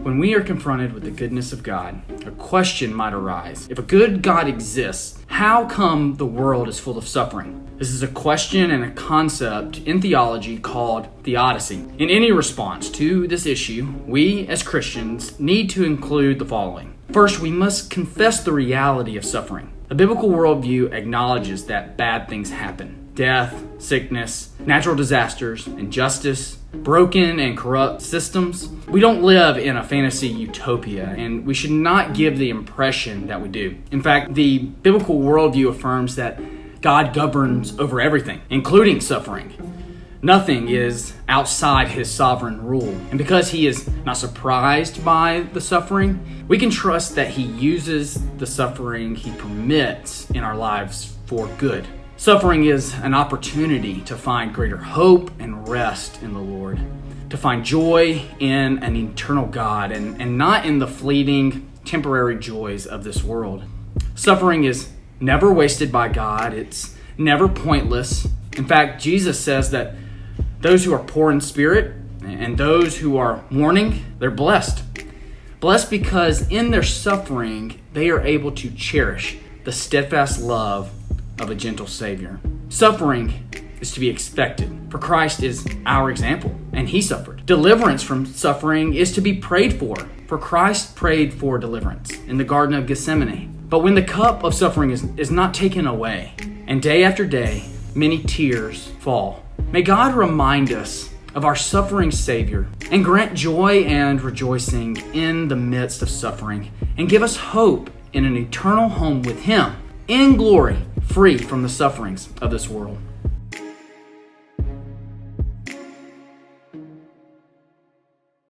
When we are confronted with the goodness of God, a question might arise. If a good God exists, how come the world is full of suffering? This is a question and a concept in theology called theodicy. In any response to this issue, we as Christians need to include the following. First, we must confess the reality of suffering. A biblical worldview acknowledges that bad things happen. Death, sickness, natural disasters, injustice, broken and corrupt systems. We don't live in a fantasy utopia, and we should not give the impression that we do. In fact, the biblical worldview affirms that God governs over everything, including suffering. Nothing is outside his sovereign rule. And because he is not surprised by the suffering, we can trust that he uses the suffering he permits in our lives for good. Suffering is an opportunity to find greater hope and rest in the Lord, to find joy in an eternal God and not in the fleeting, temporary joys of this world. Suffering is never wasted by God. It's never pointless. In fact, Jesus says that those who are poor in spirit and those who are mourning, they're blessed. Blessed because in their suffering, they are able to cherish the steadfast love of a gentle Savior. Suffering is to be expected, for Christ is our example, and he suffered. Deliverance from suffering is to be prayed for Christ prayed for deliverance in the Garden of Gethsemane. But when the cup of suffering is not taken away, and day after day, many tears fall, may God remind us of our suffering Savior and grant joy and rejoicing in the midst of suffering, and give us hope in an eternal home with him in glory, free from the sufferings of this world.